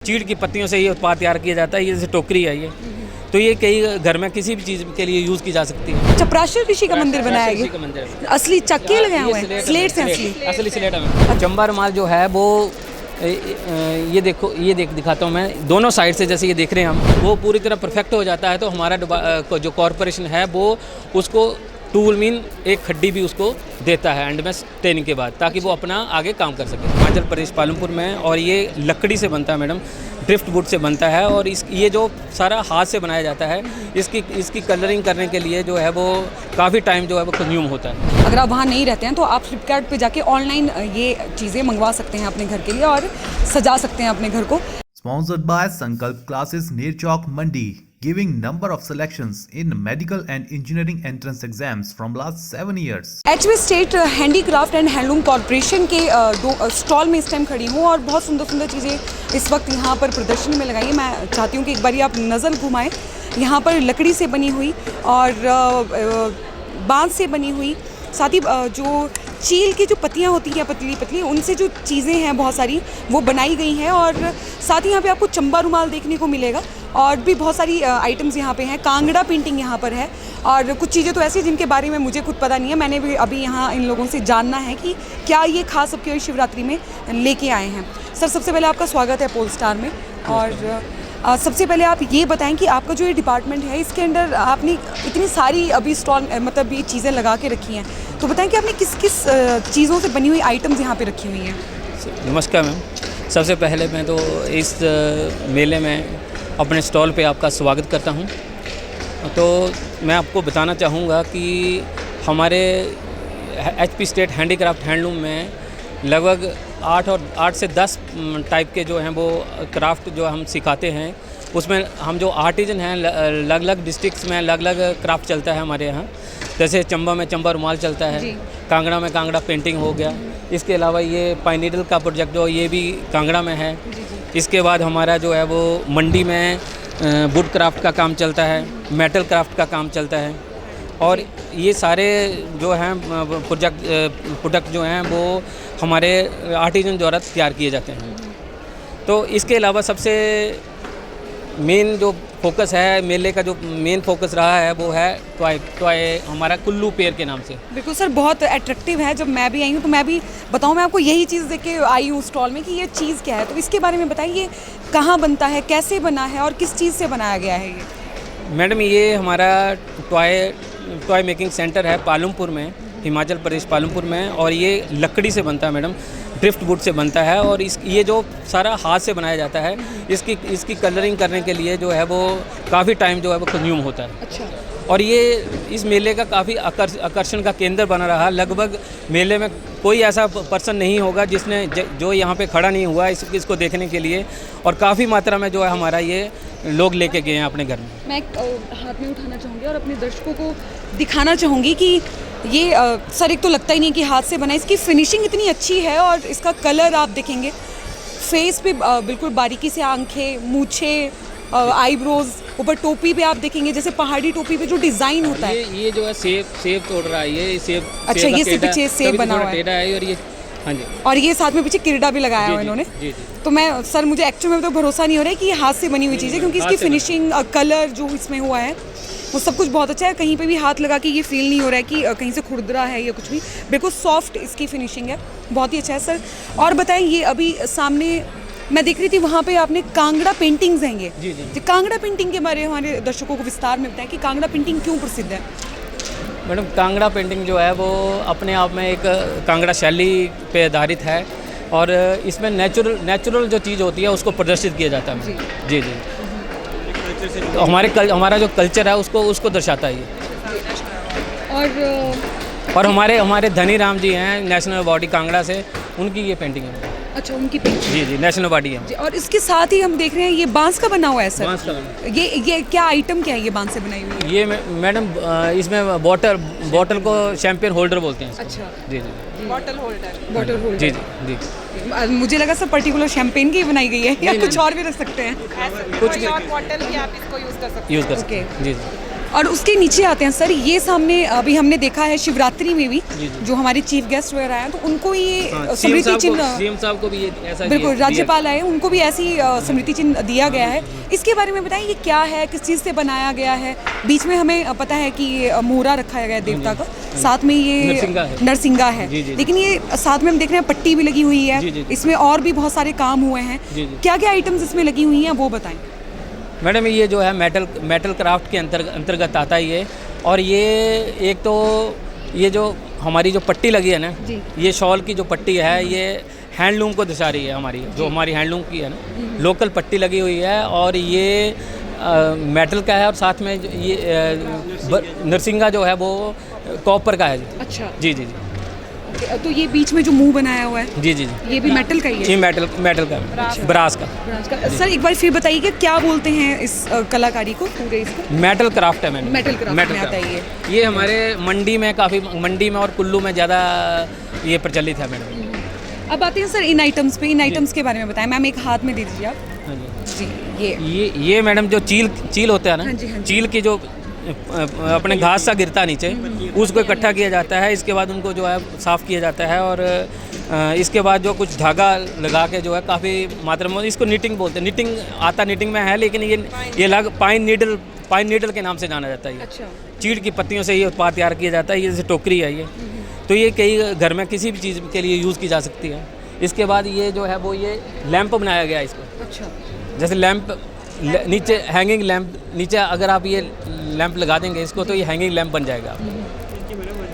चीड़ की पत्तियों से ये उत्पाद तैयार किया जाता है। ये जैसे टोकरी है ये, तो ये कई घर में किसी भी चीज़ के लिए यूज़ की जा सकती है। चपराशर ऋषि का मंदिर बनाया गया, असली चक्के लगाए हुए हैं, स्लेट से असली स्लेट में। चंबा रुमाल जो है वो ये देखो, ये दिखाता हूँ मैं, दोनों साइड से जैसे ये देख रहे हैं हम, वो पूरी तरह परफेक्ट हो जाता है तो हमारा जो कॉरपोरेशन है वो उसको टूल मीन एक खड्डी भी उसको देता है एंड में ट्रेनिंग के बाद, ताकि वो अपना आगे काम कर सके। हिमाचल प्रदेश पालमपुर में, और ये लकड़ी से बनता है मैडम, ड्रिफ्ट वुड से बनता है, और ये जो सारा हाथ से बनाया जाता है, इसकी कलरिंग करने के लिए जो है वो काफ़ी टाइम जो है वो कंज्यूम होता है। अगर आप वहाँ नहीं रहते हैं तो आप फ्लिपकार्ट पे जाके ऑनलाइन ये चीज़ें मंगवा सकते हैं अपने घर के लिए और सजा सकते हैं अपने घर को। Sponsored by Sankalp Classes near Chowk Mandi, giving number of selections in medical and engineering entrance exams from last 7 years. HV state handicraft and handloom corporation के दो स्टॉल में इस टाइम खड़ी हूँ और बहुत सुंदर सुंदर चीज़ें इस वक्त यहाँ पर प्रदर्शनी में लगाई है। मैं चाहती हूँ कि एक बार आप नज़र घुमाएं। यहाँ पर लकड़ी से बनी हुई और बांस से बनी हुई, साथ ही जो चील की जो पत्तियाँ होती हैं पतली पतली, उनसे जो चीज़ें हैं बहुत सारी वो बनाई गई हैं, और साथ ही यहाँ पे आपको चंबा रुमाल देखने को मिलेगा और भी बहुत सारी आइटम्स यहाँ पे हैं। कांगड़ा पेंटिंग यहाँ पर है, और कुछ चीज़ें तो ऐसी जिनके बारे में मुझे खुद पता नहीं है। मैंने भी अभी यहाँ इन लोगों से जानना है कि क्या ये खास सबके शिवरात्रि में लेके आए हैं। सर, सबसे पहले आपका स्वागत है पोल स्टार में, और सबसे पहले आप ये बताएं कि आपका जो ये डिपार्टमेंट है इसके अंदर आपने इतनी सारी अभी स्टॉल मतलब ये चीज़ें लगा के रखी हैं, तो बताएं कि आपने किस किस चीज़ों से बनी हुई आइटम्स यहाँ पे रखी हुई हैं। नमस्कार मैम, सबसे पहले मैं तो इस मेले में अपने स्टॉल पे आपका स्वागत करता हूँ। तो मैं आपको बताना चाहूँगा कि हमारे HP स्टेट हैंडीक्राफ्ट हैंडलूम में लगभग 8 से 10 टाइप के जो हैं वो क्राफ्ट जो हम सिखाते हैं। उसमें हम जो आर्टिजन हैं अलग अलग डिस्ट्रिक्ट्स में अलग अलग क्राफ्ट चलता है हमारे यहाँ। जैसे चंबा में चंबा रुमाल चलता है, कांगड़ा में कांगड़ा पेंटिंग हो गया, इसके अलावा ये पाइन नीडल का प्रोजेक्ट जो ये भी कांगड़ा में है। इसके बाद हमारा जो है वो मंडी में वुड क्राफ्ट का काम चलता है, मेटल क्राफ्ट का काम चलता है, और ये सारे जो हैं प्रोडक्ट जो हैं वो हमारे आर्टिजन द्वारा तैयार किए जाते हैं। तो इसके अलावा सबसे मेन जो फोकस है मेले का, जो मेन फोकस रहा है वो है टॉय हमारा कुल्लू पेड़ के नाम से। बिल्कुल सर, बहुत अट्रैक्टिव है। जब मैं भी आई हूँ तो मैं भी बताऊँ, मैं आपको यही चीज़ देख के आई हूँ स्टॉल में कि ये चीज़ क्या है, तो इसके बारे में बताइए, कहाँ बनता है, कैसे बना है और किस चीज़ से बनाया गया है ये। मैडम, ये हमारा टॉय मेकिंग सेंटर है पालमपुर में, हिमाचल प्रदेश पालमपुर में, और ये लकड़ी से बनता है मैडम, ड्रिफ्ट वुड से बनता है, और ये जो सारा हाथ से बनाया जाता है, इसकी कलरिंग करने के लिए जो है वो काफ़ी टाइम जो है वो कंज्यूम होता है। अच्छा। और ये इस मेले का काफ़ी आकर्षण का केंद्र बना रहा। लगभग मेले में कोई ऐसा पर्सन नहीं होगा जिसने जो यहाँ पे खड़ा नहीं हुआ इसको देखने के लिए, और काफ़ी मात्रा में जो है हमारा ये लोग लेके गए हैं अपने घर में। मैं हाथ में उठाना चाहूँगी और अपने दर्शकों को दिखाना चाहूँगी कि ये सर, एक तो लगता ही नहीं कि हाथ से बना, इसकी फिनिशिंग इतनी अच्छी है, और इसका कलर आप देखेंगे फेस पे बिल्कुल बारीकी से आंखें, मूछें, आईब्रोज, ऊपर टोपी पे आप देखेंगे जैसे पहाड़ी टोपी पे जो डिज़ाइन होता है। ये जो है सेब तोड़ रहा है, ये सेब। अच्छा, ये सिर्फ पीछे सेब बना हुआ है, और ये हाँ जी, और ये साथ में पीछे किरडा भी लगाया हुआ इन्होंने। तो मैं सर, मुझे एक्चुअल में तो भरोसा नहीं हो रहा है कि ये हाथ से बनी हुई चीज़ है, क्योंकि इसकी फिनिशिंग, कलर जो इसमें हुआ है वो सब कुछ बहुत अच्छा है। कहीं पे भी हाथ लगा के ये फील नहीं हो रहा है कि कहीं से खुरदरा है या कुछ भी, बिल्कुल सॉफ्ट इसकी फिनिशिंग है, बहुत ही अच्छा है सर। और बताएं, ये अभी सामने मैं देख रही थी वहाँ पे आपने कांगड़ा पेंटिंग्स हैं ये। जी। कांगड़ा पेंटिंग के बारे में हमारे दर्शकों को विस्तार में बताएं कि कांगड़ा पेंटिंग क्यों प्रसिद्ध है। मैडम, कांगड़ा पेंटिंग जो है वो अपने आप में एक कांगड़ा शैली पे आधारित है, और इसमें नेचुरल जो चीज़ होती है उसको प्रदर्शित किया जाता है। जी। तो हमारा जो कल्चर है उसको दर्शाता है ये। और हमारे धनी राम जी हैं नेशनल अवार्डी कांगड़ा से, उनकी ये पेंटिंग है। अच्छा, उनकी पेंटिंग। जी, नेशनल अवार्डी है। और इसके साथ ही हम देख रहे हैं ये बांस का बना हुआ है सर। बांस का बना। ये क्या आइटम क्या है ये बांस से बनाई हुई? ये मैडम, इसमें बॉटल को शैंपेन होल्डर बोलते हैं। अच्छा। जी। Bottle holder. जी। मुझे लगा सब पर्टिकुलर शैंपेन की बनाई गई है, या कुछ और भी रख सकते हैं? कुछ भी बॉटल भी आप इसको यूज़ कर सकते हैं। जी। और उसके नीचे आते हैं सर, ये सामने अभी हमने देखा है शिवरात्रि में भी जो हमारे चीफ गेस्ट वगैरह आए हैं, तो उनको ये स्मृति चिन्ह, सीएम साहब को भी ये ऐसा बिल्कुल राज्यपाल आए उनको भी ऐसी स्मृति चिन्ह दिया गया है। इसके बारे में बताएं, ये क्या है, किस चीज़ से बनाया गया है? बीच में हमें पता है कि मोहरा रखा गया है देवता का, साथ में ये नरसिंगा है, लेकिन ये साथ में हम देख रहे हैं पट्टी भी लगी हुई है, इसमें और भी बहुत सारे काम हुए हैं। क्या क्या आइटम्स इसमें लगी हुई हैं वो बताएं। मैडम ये जो है मेटल क्राफ्ट के अंतर्गत आता है ये। और ये एक तो ये जो हमारी जो पट्टी लगी है ना, ये शॉल की जो पट्टी है ये हैंडलूम को दर्शा रही है, हमारी जो हमारी हैंडलूम की है ना, लोकल पट्टी लगी हुई है। और ये मेटल का है और साथ में ये नरसिंगा जो है वो कॉपर का है। अच्छा जी जी जी। तो ये बीच में जो मुंह बनाया हुआ है जी जी जी, ये भी मेटल का ही है? ये मेटल का, ब्रास का। सर एक बार फिर बताइए कि क्या बोलते हैं इस कलाकारी को, पूरे इसको? मेटल क्राफ्ट है मैडम, मेटल क्राफ्ट में आता है ये हमारे मंडी में और कुल्लू में ज़्यादा ये प्रचलित है मैडम। अब आते हैं सर इन आइटम्स पे, इन आइटम्स के बारे में बताएं। मैम एक हाथ में दे दीजिए आप जी। ये मैडम जो चील होता है ना, चील की जो अपने घास सा गिरता नीचे, उसको इकट्ठा किया जाता है। इसके बाद उनको जो है साफ़ किया जाता है और इसके बाद जो कुछ धागा लगा के जो है काफ़ी मात्रा में, इसको निटिंग बोलते हैं। निटिंग में है, लेकिन ये पाइन नीडल के नाम से जाना जाता है। अच्छा। चीड़ की पत्तियों से ये उत्पाद तैयार किया जाता है। ये जैसे टोकरी है ये, तो ये कई घर में किसी भी चीज़ के लिए यूज़ की जा सकती है। इसके बाद ये जो है वो ये लैंप बनाया गया है इसको। अच्छा। जैसे लैंप नीचे हैंगिंग लैंप, नीचे अगर आप ये लैंप लगा देंगे इसको तो ये हैंगिंग लैंप बन जाएगा।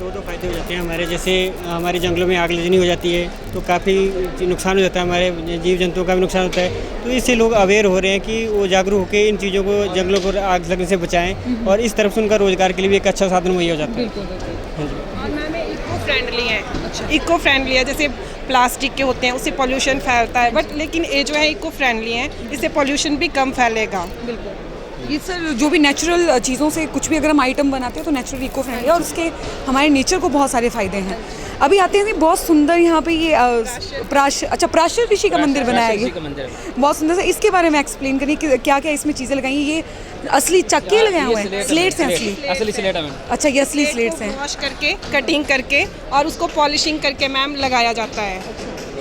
दो फायदे हो जाते हैं हमारे, जैसे हमारे जंगलों में आग लगनी हो जाती है तो काफ़ी नुकसान हो जाता है, हमारे जीव जंतुओं का भी नुकसान होता है। तो इससे लोग अवेयर हो रहे हैं कि वो जागरूक होकर इन चीज़ों को, जंगलों को आग लगने से बचाएं, और इस तरफ से उनका रोजगार के लिए भी एक अच्छा साधन मुहैया हो जाता है। और मैम इको फ्रेंडली है। अच्छा। इको फ्रेंडली है, जैसे प्लास्टिक के होते हैं उससे पोल्यूशन फैलता है, बट लेकिन ये जो है इको फ्रेंडली है, इससे पोल्यूशन भी कम फैलेगा। बिल्कुल। ये सर जो भी नेचुरल चीज़ों से कुछ भी अगर हम आइटम बनाते हैं तो नेचुरल इको फ्रेंडली है और उसके हमारे नेचर को बहुत सारे फ़ायदे हैं। अभी आते हैं बहुत सुंदर यहाँ पे ये प्राशर ऋषि का मंदिर बनाया गया, बहुत सुंदर सा। इसके बारे में एक्सप्लेन करिए कि क्या क्या इसमें चीज़ें लगाई हैं। ये असली चक्के लगाए हुए हैं, स्लेट्स हैं? असली स्लेट है। अच्छा, ये असली स्लेट्स हैं। वॉश करके, कटिंग करके और उसको पॉलिशिंग करके मैम लगाया जाता है।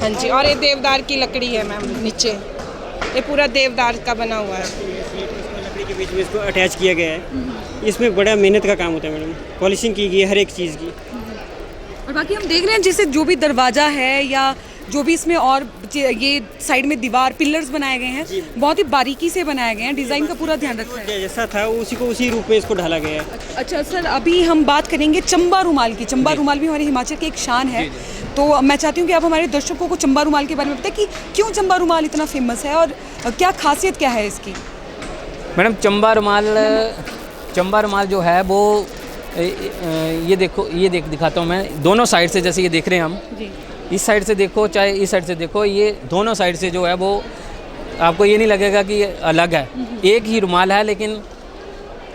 हाँ जी। और ये देवदार की लकड़ी है मैम, नीचे ये पूरा देवदार का बना हुआ है। लकड़ी के बीच में इसको अटैच किया गया है। इसमें बड़ा मेहनत का काम होता है मैडम, पॉलिशिंग की गई है हर एक चीज़ की। और बाकी हम देख रहे हैं जैसे जो भी दरवाज़ा है या जो भी इसमें और ये साइड में दीवार पिलर्स बनाए गए हैं, बहुत ही बारीकी से बनाए गए हैं, डिज़ाइन का पूरा ध्यान रखा है। जैसा था उसी को उसी रूप में इसको ढाला गया है। अच्छा सर, अभी हम बात करेंगे चंबा रुमाल की। चंबा रुमाल भी हमारे हिमाचल की एक शान है, तो मैं चाहती हूँ कि आप हमारे दर्शकों को चंबा रुमाल के बारे में बताएं कि क्यों चंबा रुमाल इतना फेमस है और क्या खासियत क्या है इसकी। मैडम चंबा रुमाल जो है वो ये देखो, ये दिखाता हूँ मैं दोनों साइड से। जैसे ये देख रहे हैं हम, इस साइड से देखो चाहे इस साइड से देखो, ये दोनों साइड से जो है वो आपको ये नहीं लगेगा कि ये अलग है, एक ही रुमाल है। लेकिन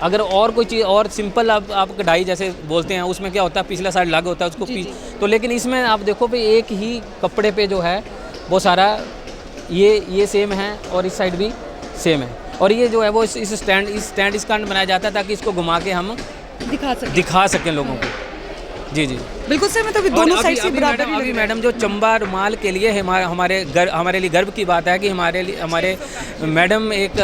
अगर और कोई चीज़ और सिंपल आप कढ़ाई जैसे बोलते हैं, उसमें क्या होता है पिछला साइड अलग होता है उसको तो, लेकिन इसमें आप देखो भाई एक ही कपड़े पे जो है वो सारा ये सेम है और इस साइड भी सेम है। और ये जो है वो इस स्टैंड इस कारण बनाया जाता है ताकि इसको घुमा के हम दिखा सकें लोगों को। जी जी बिल्कुल सर, मतलब दोनों साइड से बराबर। अभी मैडम जो चंबा रुमाल के लिए हमारे लिए गर्व की बात है कि हमारे मैडम एक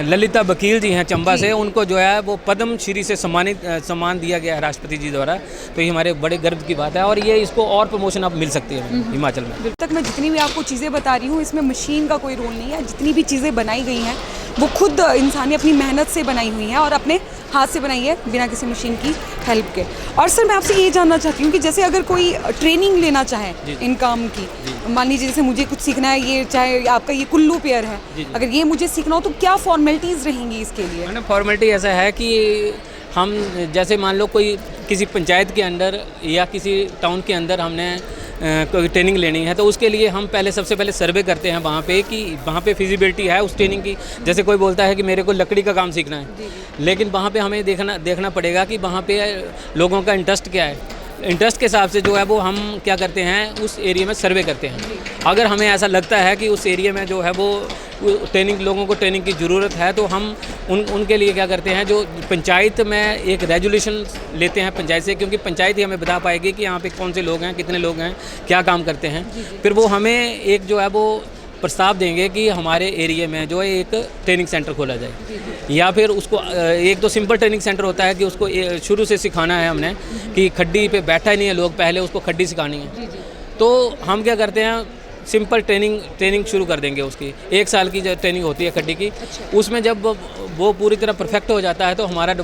ललिता वकील जी हैं चंबा से, उनको जो है वो पद्म श्री से सम्मान दिया गया है राष्ट्रपति जी द्वारा। तो ये हमारे बड़े गर्व की बात है और ये इसको और प्रमोशन अब मिल सकती है हिमाचल में। अब तक मैं जितनी भी आपको चीज़ें बता रही हूँ इसमें मशीन का कोई रोल नहीं है। जितनी भी चीज़ें बनाई गई हैं वो खुद इंसान ने अपनी मेहनत से बनाई हुई हैं और अपने हाथ से बनाई है बिना किसी मशीन की हेल्प के। और सर मैं आपसे ये जानना चाहती हूँ कि जैसे अगर कोई ट्रेनिंग लेना चाहे इन काम की, मान लीजिए जैसे मुझे कुछ सीखना है, ये चाहे आपका ये कुल्लू पेयर है, अगर ये मुझे सीखना हो तो क्या फॉर्मेलिटीज़ रहेंगी इसके लिए? मैडम फॉर्मेलिटी ऐसा है कि हम जैसे मान लो कोई किसी पंचायत के अंदर या किसी टाउन के अंदर हमने कोई ट्रेनिंग लेनी है तो उसके लिए हम सबसे पहले सर्वे करते हैं वहाँ पे कि वहाँ पे फिजिबिलिटी है उस ट्रेनिंग की। जैसे कोई बोलता है कि मेरे को लकड़ी का काम सीखना है, लेकिन वहाँ पे हमें देखना पड़ेगा कि वहाँ पे लोगों का इंटरेस्ट क्या है। इंटरेस्ट के हिसाब से जो है वो हम क्या करते हैं, उस एरिया में सर्वे करते हैं। अगर हमें ऐसा लगता है कि उस एरिया में जो है वो ट्रेनिंग, लोगों को ट्रेनिंग की ज़रूरत है, तो हम उनके लिए क्या करते हैं, जो पंचायत में एक रेजोल्यूशन लेते हैं पंचायत से, क्योंकि पंचायत ही हमें बता पाएगी कि यहाँ पे कौन से लोग हैं, कितने लोग हैं, क्या काम करते हैं। फिर वो हमें एक जो है वो प्रस्ताव देंगे कि हमारे एरिया में जो है एक ट्रेनिंग सेंटर खोला जाए, या फिर उसको एक तो सिंपल ट्रेनिंग सेंटर होता है कि उसको शुरू से सिखाना है हमने कि खड्डी पे बैठा ही नहीं है लोग, पहले उसको खड्डी सिखानी है। तो हम क्या करते हैं, सिंपल ट्रेनिंग शुरू कर देंगे उसकी। 1 साल की जो ट्रेनिंग होती है खड्डी की, उसमें जब वो पूरी तरह परफेक्ट हो जाता है तो हमारा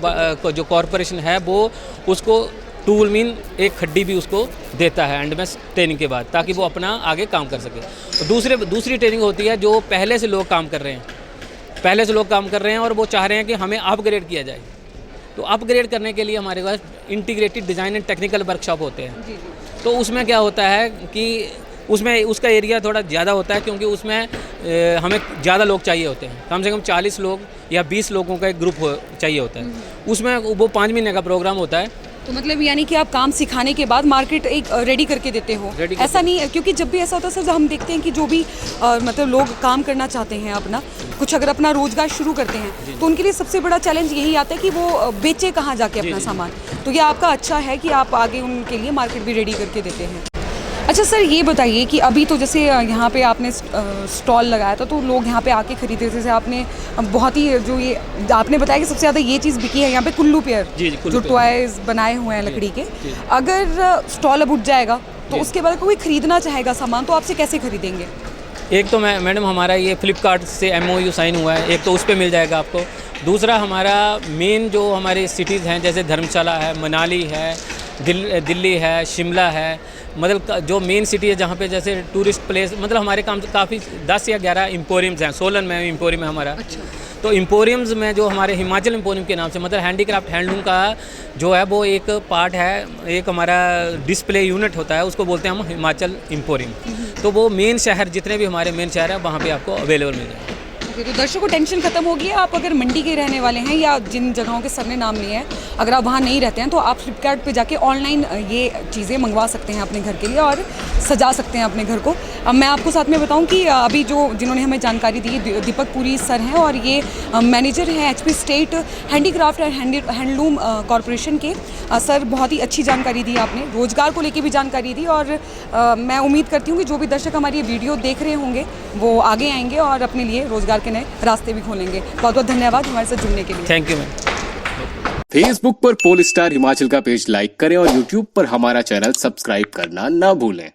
जो कॉरपोरेशन है वो उसको टूल मीन एक खड्डी भी उसको देता है एंड में ट्रेनिंग के बाद, ताकि वो अपना आगे काम कर सके। तो दूसरी ट्रेनिंग होती है जो पहले से लोग काम कर रहे हैं, और वो चाह रहे हैं कि हमें अपग्रेड किया जाए। तो अपग्रेड करने के लिए हमारे पास integrated design and technical workshop होते हैं। तो उसमें क्या होता है कि उसमें उसका एरिया थोड़ा ज़्यादा होता है, क्योंकि उसमें हमें ज़्यादा लोग चाहिए होते हैं, कम से कम 40 लोग या 20 लोगों का एक ग्रुप चाहिए होता है। उसमें वो 5 महीने का प्रोग्राम होता है। तो मतलब यानी कि आप काम सिखाने के बाद मार्केट एक रेडी करके देते हो, ऐसा नहीं है? क्योंकि जब भी ऐसा होता है सर, जब हम देखते हैं कि जो भी मतलब लोग काम करना चाहते हैं, अपना कुछ अगर अपना रोजगार शुरू करते हैं, तो उनके लिए सबसे बड़ा चैलेंज यही आता है कि वो बेचे कहाँ जाके अपना सामान। तो ये आपका अच्छा है कि आप आगे उनके लिए मार्केट भी रेडी करके देते हैं। अच्छा सर, ये बताइए कि अभी तो जैसे यहाँ पे आपने स्टॉल लगाया था, तो लोग यहाँ पे आके खरीदे, जैसे आपने बहुत ही जो ये आपने बताया कि सबसे ज़्यादा ये चीज़ बिकी है यहाँ पे, कुल्लू पेयर, जो टॉयज बनाए हुए हैं लकड़ी के। अगर स्टॉल अब उठ जाएगा तो उसके बाद कोई खरीदना चाहेगा सामान, तो आपसे कैसे खरीदेंगे? एक तो मैडम हमारा ये फ्लिपकार्ट से MOU साइन हुआ है, एक तो उस पर मिल जाएगा आपको। दूसरा हमारा मेन जो हमारे सिटीज़ हैं, जैसे धर्मशाला है, मनाली है, दिल्ली है, शिमला है, मतलब जो मेन सिटी है जहाँ पे जैसे टूरिस्ट प्लेस, मतलब हमारे काम काफ़ी 10 या 11 एम्पोरियम्स हैं। सोलन में एम्पोरियम है हमारा। अच्छा। तो एम्पोरियम्स में जो हमारे हिमाचल एम्पोरियम के नाम से, मतलब हैंडीक्राफ्ट हैंडलूम का जो है वो एक पार्ट है, एक हमारा डिस्प्ले यूनिट होता है, उसको बोलते हैं हम हिमाचल एम्पोरियम। तो वो मेन शहर, जितने भी हमारे मेन शहर हैं, वहाँ पर आपको अवेलेबल मिल जाएगा। तो दर्शकों को टेंशन खत्म होगी। आप अगर मंडी के रहने वाले हैं या जिन जगहों के सरने नाम नहीं है, अगर आप वहाँ नहीं रहते हैं, तो आप फ्लिपकार्ट पे जाके ऑनलाइन ये चीज़ें मंगवा सकते हैं अपने घर के लिए और सजा सकते हैं अपने घर को। अब मैं आपको साथ में बताऊं कि अभी जिन्होंने हमें जानकारी दी, दीपक पुरी सर हैं, और ये मैनेजर हैं HP state handicraft and handloom corporation के। सर, बहुत ही अच्छी जानकारी दी आपने, रोज़गार को लेके भी जानकारी दी, और मैं उम्मीद करती हूँ कि जो भी दर्शक हमारी ये वीडियो देख रहे होंगे वो आगे आएंगे और अपने लिए रोज़गार के नए रास्ते भी खोलेंगे। बहुत बहुत धन्यवाद हमारे साथ जुड़ने के लिए। Thank you ma'am. फेसबुक पर पोल स्टार हिमाचल का पेज लाइक करें और यूट्यूब पर हमारा चैनल सब्सक्राइब करना ना भूलें।